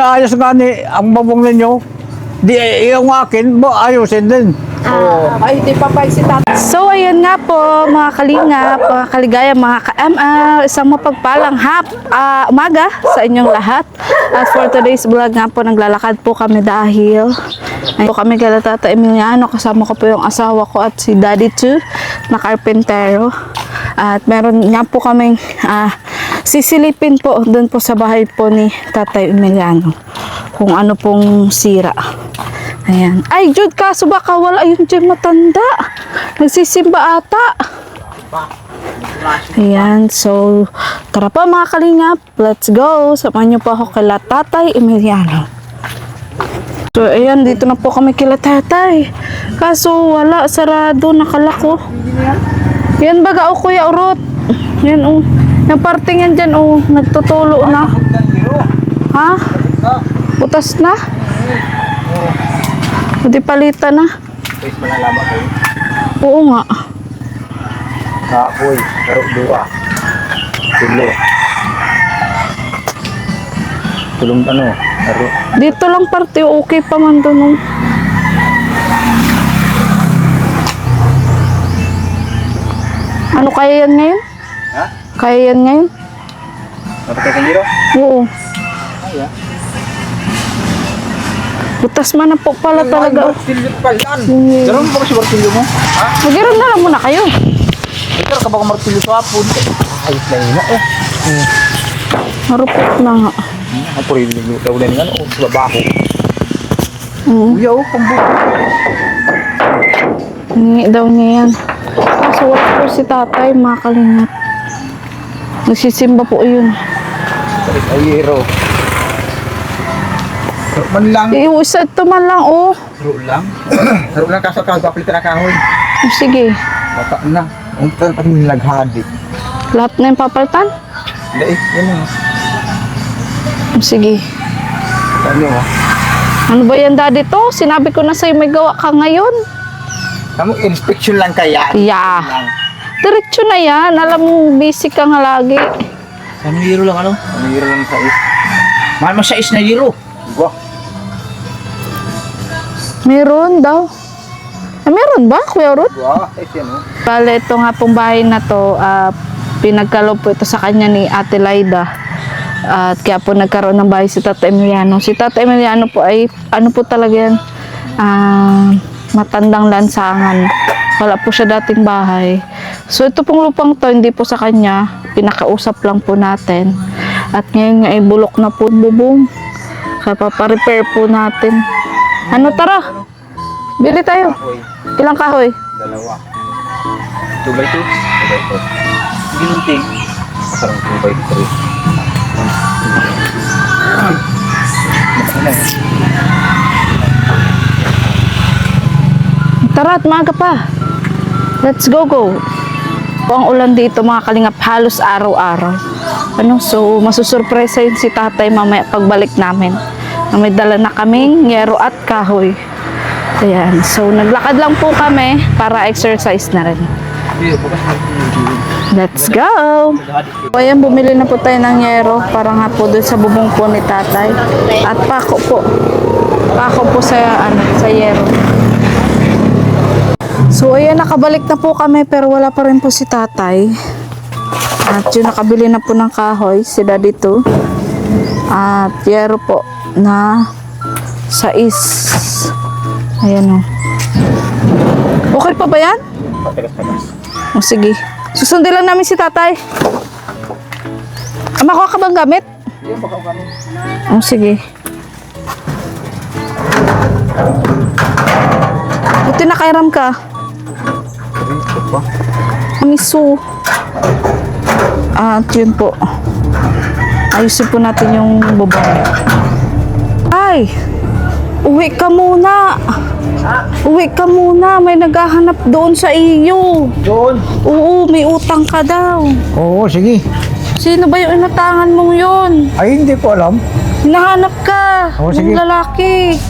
Ayos nga ni ang babong ninyo. Di yung akin, ayusin din. Ay, di pa si tatay. So, ayan nga po, mga kalingap, mga kaligaya, mga ka-ML, isang mapagpalang umaga sa inyong lahat. At for today's vlog nga po, naglalakad po kami dahil ay po kami kala Tata Emiliano, kasama ko po yung asawa ko at si Daddy too, na karpentero. At meron nga po kaming sisilipin po doon po sa bahay po ni Tata Emiliano kung ano pong sira. Ayan. Ay, Jude, kaso baka wala yung dyan matanda. Nagsisimba ata. Ayan, so, tara pa mga kalingap. Let's go. Samahan niyo po ako kay Tatay Emiliano. So, ayan, dito na po kami kay Tatay. Kaso, wala. Sarado, nakalako. Yan baga, Kuya Urot. Yan, yung parting yan dyan, nagtutulo na. Ha? Butas na? Hindi palitan na. Guys, malalama kayo. Oo nga. Kapoy, karok dua. Tulo. Tulong karok. Dito lang parte, okay pa man doon. Ano kaya yan ngayon? Ha? Kaya yan ngayon? Napatay ka niro? Oo. Ay, Butas man na po pala talaga. Martilyo pa yan. Daron mo ba si martilyo mo? Ha? Magiron na lang muna kayo. Ito ka baka martilyo sa hapon. Ayos na yun Marupot na nga. Ako rin yung daw din nga sa babaho. Oo. Pambuka. Hingi daw niya yan. Kaso wala po si tatay, mga kalingap. Nagsisimba po yun. Ayero. Man lang. Isa ito man lang, Haro lang. Haro lang kaso kapalitan na kahoy. Sige. Baka na. Ang tan pati nilaghadi. Lahat na yung papalitan? Dai, yan. Sige. Ano ha? Ano ba yan, Daddy to? Sinabi ko na sa'yo may gawa ka ngayon. Kamu inspection lang kaya. Yeah. Diretso na yan. Alam mo, busy ka nga lagi. Ano euro lang ano? Ano euro lang sa is? Mahal mo sa is na euro. Wah. Meron daw. Meron ba, Kuya Ruth? Wah, yan Bale, ito nga pong bahay na to, pinagkalob po ito sa kanya ni Ate Laida. At kaya po nagkaroon ng bahay si Tata Emiliano. Si Tata Emiliano po ay, ano po talaga yan, matandang lansangan. Wala po siya dating bahay. So ito pong lupang to, hindi po sa kanya. Pinakausap lang po natin. At ngayon nga ay bulok na po bubong. Kaya paparepair po natin. Ano, tara? Bili tayo. Ilang kahoy? Dalawa. 2x2? 2x2. Ginunting. Parang 2x3. Tara at maaga pa. Let's go. Ang ulan dito mga kalingap halos araw-araw. So masusurpresa yun si tatay mamaya pagbalik namin. May dala na kaming yero at kahoy. Ayan. So naglakad lang po kami para exercise na rin. Let's go! So, ayan, bumili na po tayo ng yero para nga po doon sa bubong po ni tatay. At pako po. Pako po sa, sa yero. So, ayan, nakabalik na po kami pero wala pa rin po si tatay. At yung nakabili na po ng kahoy, si Daddy too. At yero po na sais. Ayan o. Okay pa ba yan? O sige. Susundin lang namin si tatay. Makuha ka bang gamit? O sige. Buti nakairam ka. Miso. At yun po. Ayusin po natin yung bubong. Ay! Uwi ka muna. Uwi ka muna. May naghahanap doon sa iyo. Doon? Oo, may utang ka daw. Oo, sige. Sino ba yung inatangan mong yun? Ay, hindi ko alam. Hinahanap ka. Oo, sige. Ng lalaki.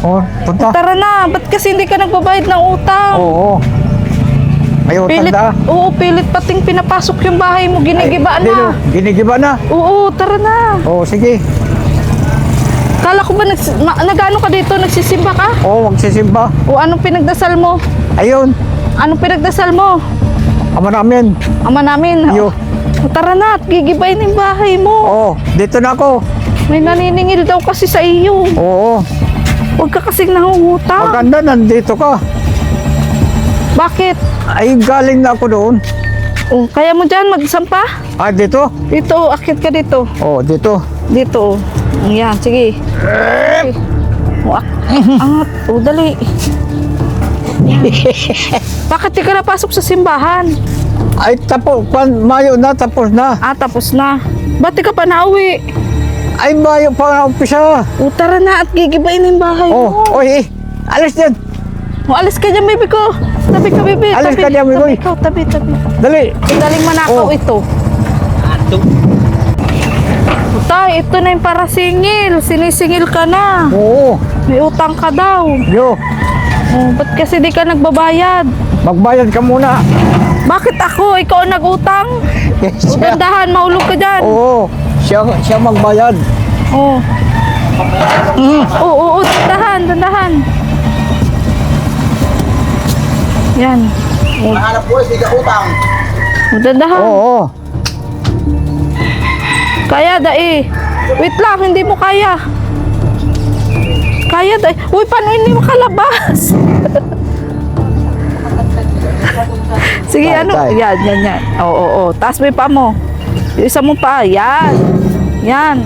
Punta. Tara na. Ba't kasi hindi ka nagbabayad ng utang? Oo. May utang Pilit, da. oo, pilit pating pinapasok yung bahay mo. Ginigiba na. Ginigiba na. Oo, tara na. Oo, sige. Akala ko ba nag-ano ka dito? Nagsisimba ka? Oo, magsisimba. O anong pinagdasal mo? Ayun, Anong pinagdasal mo? ama namin. Ama namin. Yo. O, tara na at gigibayin yung bahay mo. Oo, dito na ako. May naniningil daw kasi sa iyo. Oo, Huwag ka kasing nangungutang. maganda, nandito ka. Bakit? Ay, galing na ako doon. O, kaya mo dyan magsampa? Ah, dito? Dito, akit ka dito. Oo, dito. Dito. Yan, sige. O, angat. O, dali. Yan. Bakit di ka napasok sa simbahan? Ay, tapos, Mayo na, tapos na. Ah, tapos na. Ba't di ka pa nauwi? Ay, Mayo pa na umpisa. O, tara na at gigibayin yung bahay mo. Oh, oy, alis din. O, alis ka dyan, baby ko. Tabi ka, baby. Alis Tabi, ka dyan, baby. tabi ikaw, tabi. Dali. Daling manakaw Oh. ito. Tay, ito na yung para singil. Sinisingil ka na. Oo, May utang ka daw. yo, Oh, ba't kasi di ka nagbabayad? magbayad ka muna. Bakit ako? Ikaw ang nag-utang? O, dandahan, maulog ka dyan. Oo, siya magbayad. Oh. Oo, dandahan. Yan. Mahanap po, hindi ka utang. Dandahan. Oo, Kaya dai. Wait lang, hindi mo kaya. Kaya dai. Uy, paano hindi mo kalabas? Sige, Tay, ano? tay. Yan. Oo. Taas mo yung paa mo. Yung isa mo pa. Yan.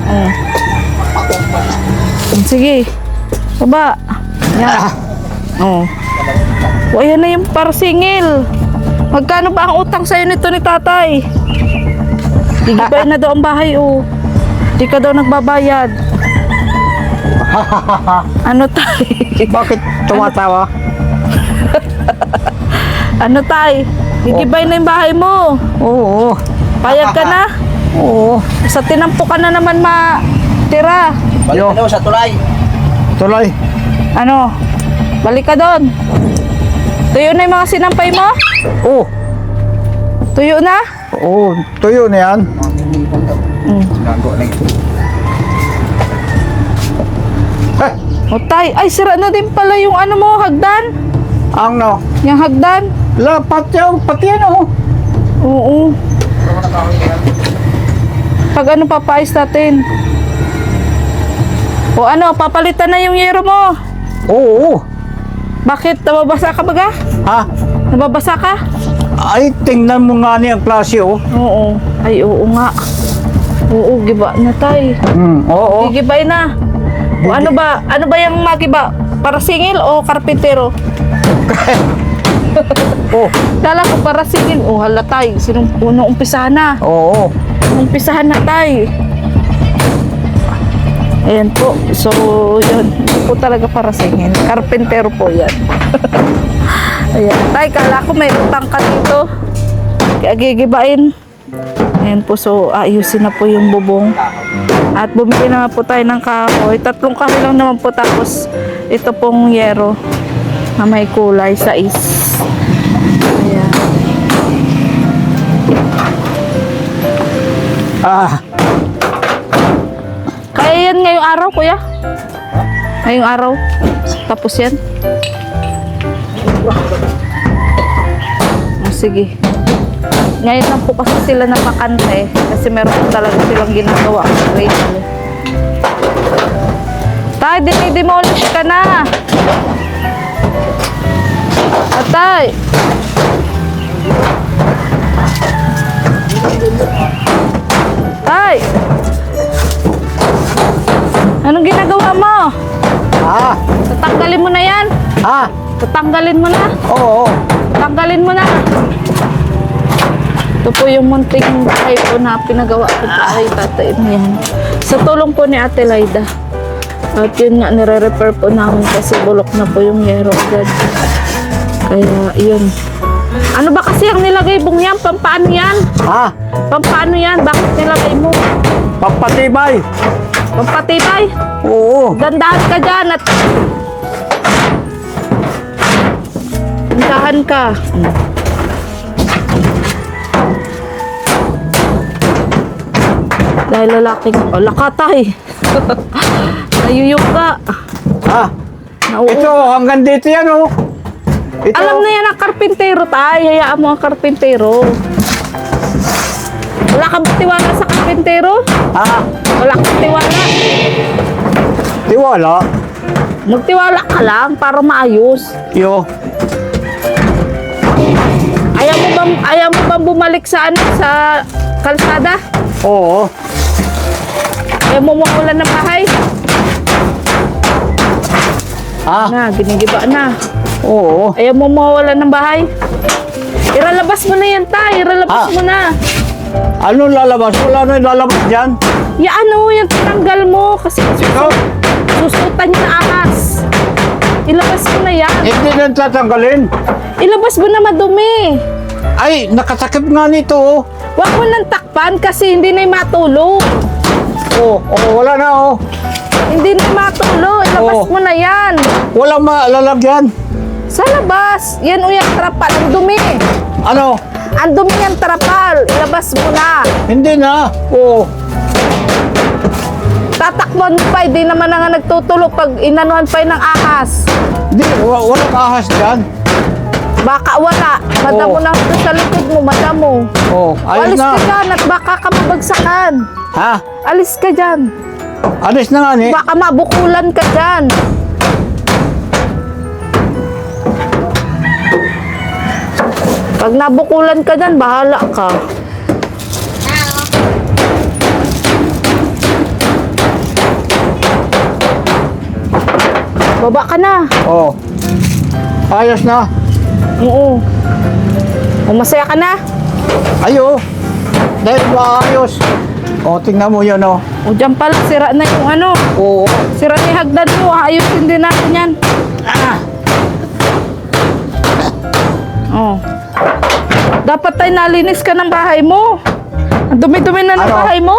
Oh. Sige. Baba. Yan. Oh. O, ayan na yung parsingil. Magkano ba ang utang sa'yo nito ni tatay? Gigibayin na daw ang bahay, oh. Di ka daw nagbabayad. Ano, tay? bakit tumatawa? Ano, tay? Gigibayin na yung bahay mo. Oo, Payag ka na? oo. Sa tinampo ka na naman matira. Balik Yo. ka daw sa tulay. Tuloy. Ano? Balik ka doon. Tuyo na yung mga sinampay mo? Oo, Tuyo na? oo, tuyo na yan. Gago na yun. Eh, O, tay. Ay, sira na din pala yung ano mo, hagdan. ang no, Yung hagdan. pati yan, oh. Oo. Pag ano papayos natin? O ano, papalitan na yung yero mo. Oo, Bakit? Nababasa ka baga? ha? Nababasa ka? Ay, tingnan mo nga niya ang klase, oh. Oo. Ay, oo nga. Oo, giba na tay. Oo. Gigibay na. O ano ba? Ano ba yung magiba? Para singil o karpintero? Oh, Kala ko para singil. O hala tay. Sinong unang umpisahan na? oo. Umpisahan na tay. Ayan po. So, yun. Hindi po talaga para singil. Karpintero po yan. Ayan. Tay, kala ko may utang ka dito. Kaya gigibain. Ayan po. So, ayusin na po yung bubong. At bumili na po tayo ng kahoy. 3 kahoy lang naman po. Tapos, ito pong yero na may kulay sa Ayan. Ah, Kaya yan ngayong araw, kuya? Ngayong araw? Tapos yan? Oh, sige. Ngayon lang po kasi sila napakante kasi meron po talaga silang ginagawa. Tay, dinidemolish ka na. Atay. Tay. Anong ginagawa mo? ah, Tatanggalin mo na yan. ah, Tatanggalin mo na. oo. Tanggalin mo na. Ito po yung munting bahay po na pinagawa ko po ay tatay niyan. Sa tulong po ni Ate Laida. At yun nga, nire-repair po namin kasi bulok na po yung yero agad. Kaya yun. Ano ba kasi ang nilagay mong yan? Pampaano yan? Ha? Pampaano yan? Bakit nilagay mo? Pampatibay. Pampatibay? Oo. Dandahan ka dyan at dandahan ka. Dahil lalaki ka. O, lakatay. Nayuyok ka. Ah, Nauupo. ito, hanggang dito yan, oh. Ito. Alam na yan ang karpintero, tay. Hayaan mo ang karpintero. Wala kang tiwala sa karpintero? Ah, Wala kang tiwala? tiwala. Magtiwala ka lang para maayos. Yo. Ayaw mo bang bumalik sa ano, sa kalsada? Oo. Ayaw mo makulan ng bahay? Ah, Na, ginigiba na. oo. Ayaw mo mawalan ng bahay? Iralabas mo na yan, tay. Iralabas Ah. mo na. Ano lalabas? Wala na yung lalabas dyan. Ya ano, yung tinanggal mo. Kasi Ikaw? susutan niya na ahas. Ilabas mo na yan. Hindi na tatanggalin. Ilabas mo na madumi. Ay, nakasakit nga nito, oh. Huwag mo nang takpan kasi hindi na yung matulog. Oh, oh, wala na, oh. Hindi na yung matulog. Ilabas Oo. mo na yan. Walang malalagyan. Sa labas. Yan o yung trapal. Ang dumi. Ano? Ang dumi yung trapal. Ilabas mo na. Hindi na. Oh. Tatakbuhan mo pa. Hindi naman na nga nagtutulog pag inanuhan pa yun ng ahas. Hindi, walang ahas dyan. Baka wala. Madamo Oo. na doon sa likod mo. Madamo. Oh, ayos Alis na. ka dyan at baka ka mabagsakan. Ha? Alis ka dyan. Alis na nga ni. Baka mabukulan ka dyan. Pag nabukulan ka dyan, bahala ka. Baba ka na. Oh. Ayos na. Oo. O, masaya ka na. Ayo. Dahil maayos. Oh, tingnan mo yun, oh. O, dyan pala, sira na yung ano. Oo. Sira na yung hagdan mo. Ayusin din natin yan. Oh. Dapat tayo nalinis ka ng bahay mo. Ang dumi-dumi na ng Ano? bahay mo.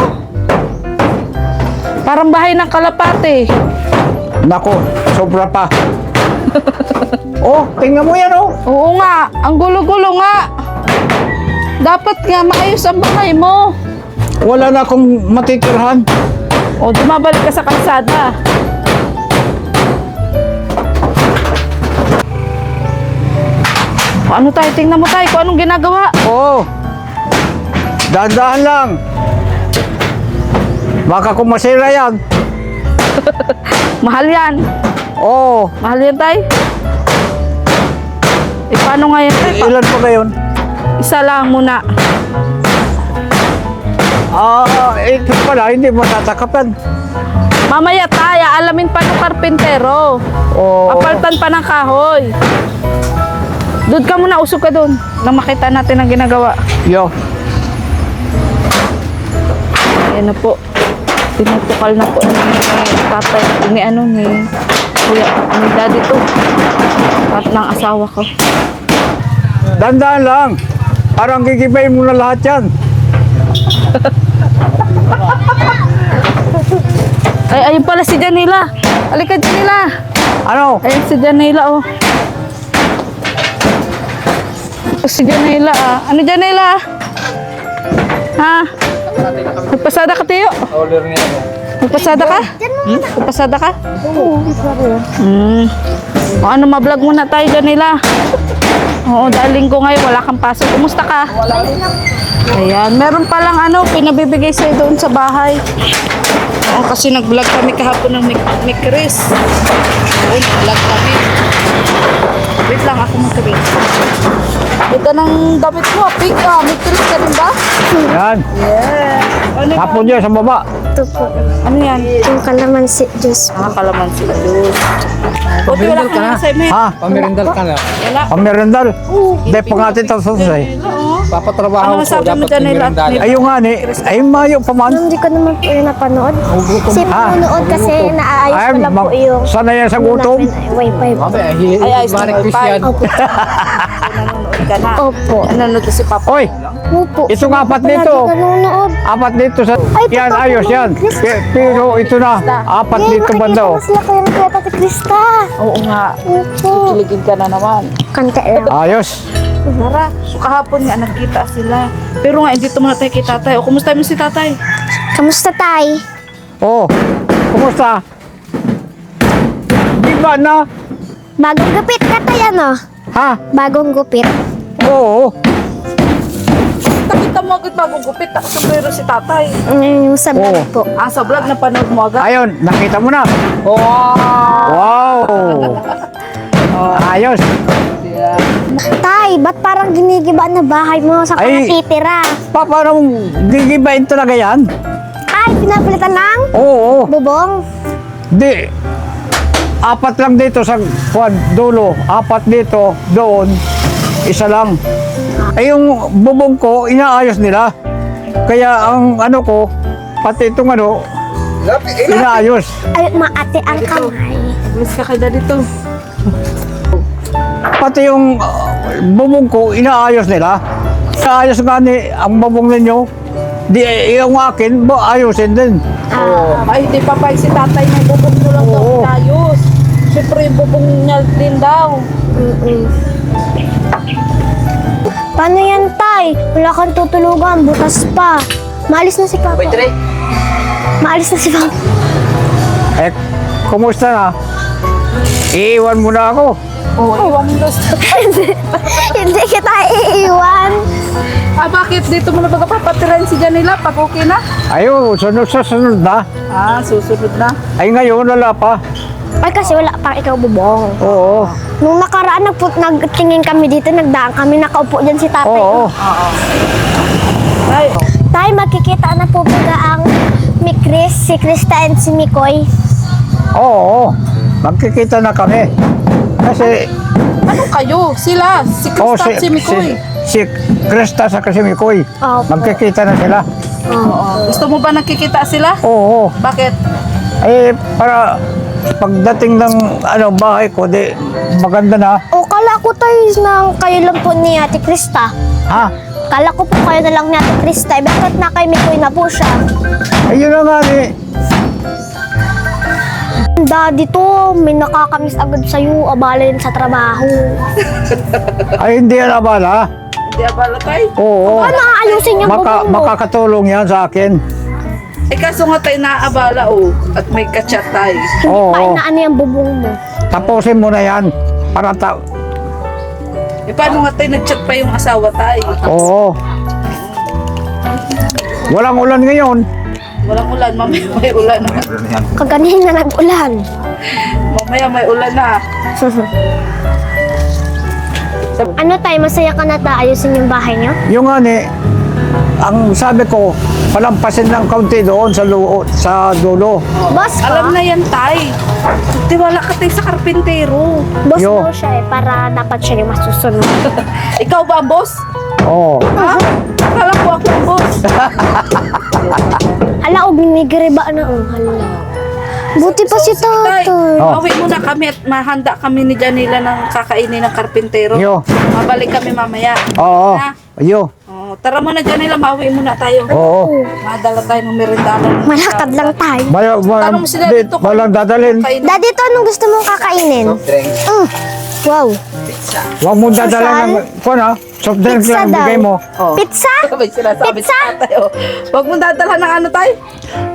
Parang bahay ng kalapate. Nako, sobra pa. Oh, tingnan mo yan, oh. Oo nga, ang gulo-gulo nga. Dapat nga maayos ang bahay mo. Wala na akong matitirhan. O, dumabalik ka sa kalsada. O, ano tayo? Tingnan mo tayo kung anong ginagawa. Oo. Dahan-dahan lang. Baka kung masira yan. Mahal yan. Oo. Mahal yan tayo. Eh, paano nga yan tayo? Ilan pa ngayon? Isa lang muna. Ito pala, hindi mo tatakapan. Mamaya tayo, alamin pa ng karpintero. Oo. Apaltan pa ng kahoy. Doon ka muna, usog ka doon. Nang makita natin ang ginagawa. Yo. Ayan na po. Tinutukal na po ni tatay, ni ano, ni kuya, ni daddy to. At ng asawa ko. Dahan-dahan lang. Parang gigibayin mo na lahat yan. Ay, ayun pala si Janela. Halika, Janela. Ano? Ayun si Janela, oh. Si Janela, ah. Ano, Janela? Ha? Magpasada ka, Tiyo? Magpasada ka? Magpasada ka? Oo. O, ano, ma-vlog muna tayo, Janela. Oo, dahil linggo ngayon, wala kang pasok. Kumusta ka? Ayan, meron palang ano, pinabibigay sa'yo doon sa bahay. Oo, kasi nag-vlog kami kahapon ng Mick Chris. Oo, nag-vlog kami. Wait lang, ako mag-Chris. Ito ng damit mo, pink ka. Mick Chris ka din ba? Yan. Yeah. Ano yan? Tapon dyan sa baba. Ito po. Ano yan? Yung kalamansi juice. Kalamansi juice. Buti wala kang assignment. Ha? Pamerindal ka na. Wala. Pamerendal. Hindi pa nga ito susay. Papatrabaho Ano ko, masabi mo dapat dyan, Nela? pamerindal. Ayun nga ni. Ay, mayo pa man. Hindi ko naman po yung napanood. Kasi Ah. pinunood kasi naaayos Ay, ko lang po yung sana yan sa gutom. Wi-Fi po. Ay, ayos na Marik wifi. Christian. Opo. Nanonood ka na. Opo. Nanonood ka si Papa. Oy, Opo. Itong apat Palagi dito. nanonood. apat dito sa... Ay, Yan, totoo ayos po, yan. Chris. Pero ito na. Apat dito banda, oh. Sila kayo ng kaya Tati Krista. Oo nga. Opo. Kiligid ka na naman. Kanta lang. Ayos. Tara. So kahapon nga nagkita sila. Pero nga, hindi muna tayo kay tatay. O, kumusta mo si tatay? Kamusta, Tay? Oh, kumusta? Di ba na? Bagong gupit ka, Tay, ano? Ha? Bagong gupit. Oo. Nakita mo agad bagong gupit. Ako sombrero si tatay. Yung sa vlog Oo. po. Ah, sa vlog na panood mo agad. Ayun, nakita mo na. Wow! Wow. Ayos. Tay, ba't parang ginigiba na bahay mo sa Ay. nakatitira? Paano gigibain talaga yan? Ay, pinapalitan ng Oo. bubong. Di. Apat lang dito sa dulo. Apat dito, doon. Isa lang. Ay yung bubong ko, inaayos nila. Kaya ang ano ko, pati itong ano, inaayos. Ay, maate ang kamay. Miss ka kaya dito. Pati yung bubong ko, inaayos nila. Inaayos nga ni ang bubong ninyo. Di yung akin, ayusin din. Ay, di pa pa si tatay ng bubong mo lang daw Oo. inayos. Siyempre, yung bubong niya din daw. Paano yan, Tay? Wala kang tutulugan, butas pa. Maalis na si Papa. Maalis na si Papa. Eh, kumusta na? Iiwan mo na ako. Oo, iwan mo daw sa Hindi kita iiwan. Ah, bakit? Dito mo na baga papatirahin si Janila pag okay na? Ayo, sunod na. Ah, susunod na. Ay ngayon, wala pa. Ay, kasi wala pang ikaw bubong. Oo. Nung nakaraan, nagtingin kami dito, nagdaan kami, nakaupo dyan si tatay. Oo. Ay, Tay, magkikita na po baga ang mi Chris, si Krista and si Mikoy. Oo. Magkikita na kami. Kasi, ano kayo? Sila, si Krista at si Mikoy. Si Krista sa si Mikoy. Opo. Magkikita na sila. Oo. Gusto mo ba nakikita sila? Oo. Bakit? Eh, para pagdating ng bahay ko, di maganda na. O, kala ko tayo nang kayo lang po ni Ate Krista. Ha? Kala ko po kayo na lang ni Ate Krista. Bakit na kay Mikoy na po siya? Ayun na nga ni. Daddy to, may nakakamiss agad sa'yo. Abala yun sa trabaho. Ay, hindi yan abala. Hindi abala tayo. Oo. Paano aayusin yung bubong mo? Makakatulong yan sa akin. Eh kaso nga tayo naaabala at may kachat tayo. Hindi pa Oo. inaano yung bubong mo. Tapusin mo na yan. Para Eh paano nga tayo nag-chat pa yung asawa tayo? Oo. Walang ulan ngayon. Walang ulan, mamaya may ulan na. Kaganina nag-ulan. Mamaya may ulan na. Ano tayo, masaya ka na ayusin yung bahay niyo? Yung ang sabi ko, palampasin ng kaunti doon sa dulo. Boss ka? Alam na yan tay. Tiwala ka tayo sa karpintero. Boss Yo. daw siya para dapat siya yung masusunod. Ikaw ba ang boss? Oo. Ha? Akala ko ako ang boss. Hala, binigre ba na? Hala. Buti pa si Tay, tatay. Oh. awit muna kami at mahanda kami ni Janila ng kakainin ng karpintero. Yo. Mabalik kami mamaya. Oo. Ha? Yo. Oh, tara muna Janila, mawi muna tayo. Oo. Madala tayo ng merendala. Malakad lang tayo. Tanong mo sila dito kung Walang dadalhin. kainin. Daddy, ito anong gusto mong kakainin? Wow. Huwag mo dadalhin ng, soft drink Pizza lang daw. bigay mo. Oh. Pizza? May sinasabi Pizza? sa tatay. Oh. Huwag mo dadalhan ng ano tay?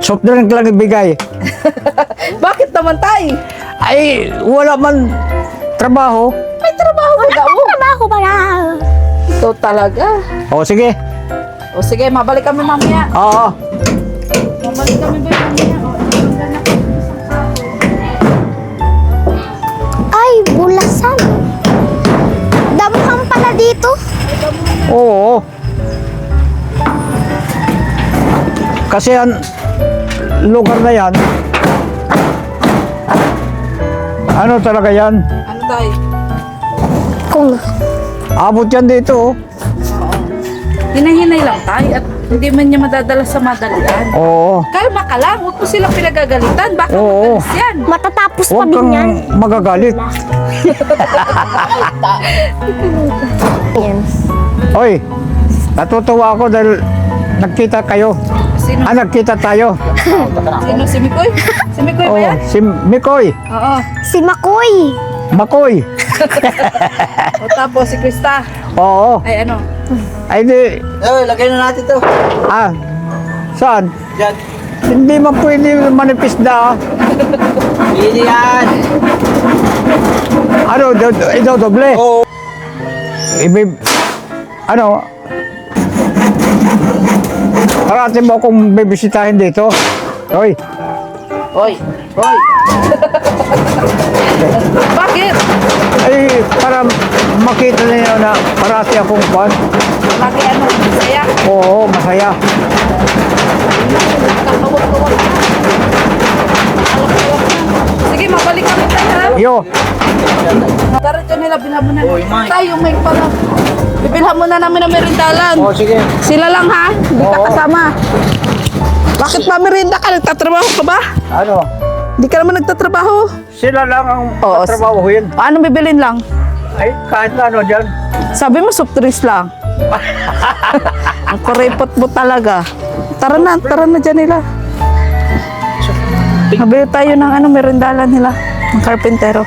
Soft drink lang ibigay. Bakit naman tay? Ay, wala man trabaho. May trabaho ka daw. Trabaho ba na? Ito talaga. O, sige. O sige, mabalik kami mamaya. Oo. Mabalik kami ba mamaya? O, ilan na kami isang sako. Ay, bulasan. Damuhan pala dito. Oo. Kasi ang lugar na yan, ano talaga yan? Ano tay? Kung Abot yan dito. Hinahinay lang tayo at hindi man niya madadala sa madalian. Oo. Kalma ka lang, huwag mo silang pinagagalitan. Baka Oo. matalis yan. matatapos pa Huwag din kang yan. magagalit. Yan. Oy, natutuwa ako dahil nagkita kayo. Sino? Nagkita tayo. Sino? Si Mikoy? Si Mikoy ba Oo, yan? si Mikoy. Oo. Si Makoy. Makoy. O tapos si Krista. Oo. Ay ano? Ay di, Lagay na natin to. Saan? Diyan. Hindi man pwede manipis na. Hindi yan. Ano, ito doble? Oo. Ano? Parating mo kung bibisitahin dito. Hoy, Hoy. Hoy. Bakit? ay para makita niyo na parati akong kwan. Lagi ano, saya. Oo, masaya. Kakawag-kawag na. Alak-alak na. Sige, mabalik kami tayo ha. Yo, Tara dyan nila, bilhan mo na. Oy, Mike. Tayo, may pala. Bibilhan mo na namin ang merindalan. oh sige. Sila lang ha, hindi ka Oo. kasama. Bakit pa merinda ka? Nagtatrabaho ka ba? Ano? Hindi ka naman nagtatrabaho. Sila lang ang Oo, tatrabahuhin. Paano bibilin lang? Ay, kahit na ano dyan. Sabi mo, soft drinks lang. Ang kuripot mo talaga. Tara na dyan nila. Mabili tayo ng ano, merindalan nila. Ng karpintero.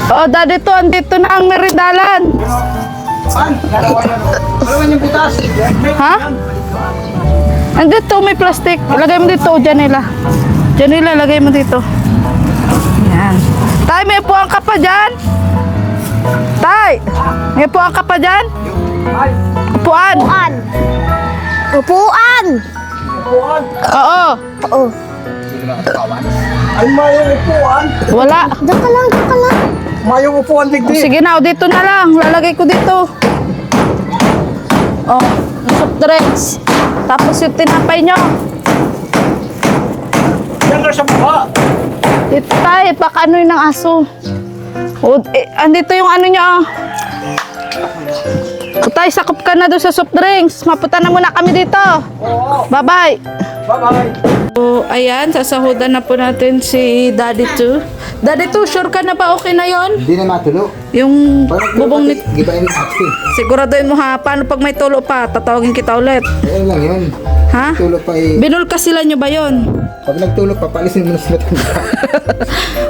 Oo, daddy to, andito na ang merindalan. Ano yung butas? Ha? Andito, may plastic. Lagay mo dito, Janela. Janela, lagay mo dito. Yan. Tay, may upuan ka pa dyan? Tay, may upuan ka pa dyan? Upuan. Upuan. Upuan. Oo. Oo. Ay, mayong upuan. Wala. Diyan ka lang, diyan ka lang. Mayong upuan O, digdi. sige na, o, dito na lang. Lalagay ko dito. Oh, yung soft drinks. Tapos yung tinapay nyo. Yan na sa mukha. Dito tayo, pakano yun ng aso. O, andito yung ano nyo. O, tayo, sakop ka na doon sa soft drinks. Mapunta na muna kami dito. Bye-bye. Bye-bye. So, ayan, sasahudan na po natin si Daddy 2. Daddy 2, sure ka na ba okay na yon? Hindi na matulo. Yung bubong ni... Gibain ng action. Siguraduhin mo ha, paano pag may tulo pa, tatawagin kita ulit. Ayun lang yun. Ha? Tulog pa eh. Binulka sila nyo ba yon? Pag nagtulog pa, palisin mo na sila tanda.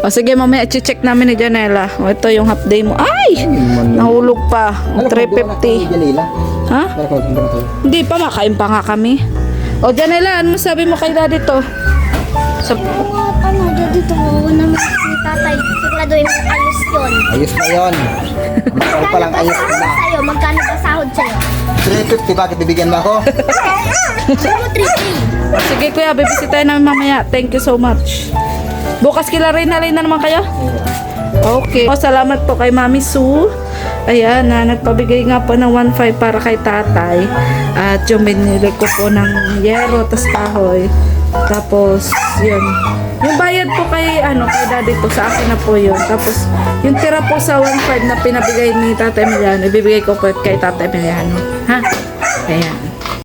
O sige, mamaya check namin ni Janela. O ito yung half day mo. Ay! Nahulog pa. 350. Janila. Ha? Nakakawag mo na tayo. Hindi pa, makain pa nga kami. O Janela, ano sabi mo kay Daddy to? Ano, dito mo naman si tatay. Siguraduhin mo ayos yun. Ayos na yun. Ikaw pa lang ayos sahod na. sa'yo? Magkano ba sahod sa'yo? 350, bakit bibigyan mo ako? Sabi mo 3-3. O, sige kuya, bibisitahin namin mamaya. Thank you so much. Bukas kila Reynalyn na naman kayo? Okay. O, salamat po kay Mami Sue. Ayan, nagpabigay nga po ng 1.5 para kay tatay. At yung binili ko po ng yero, tas kahoy. Tapos, yun. Yung bayad po kay, kay daddy to, sa akin na po yun. Tapos, yung tira po sa 1.5 na pinabigay ni Tatay Emiliano, ibibigay ko po kay Tatay Emiliano. Ha? Ayan.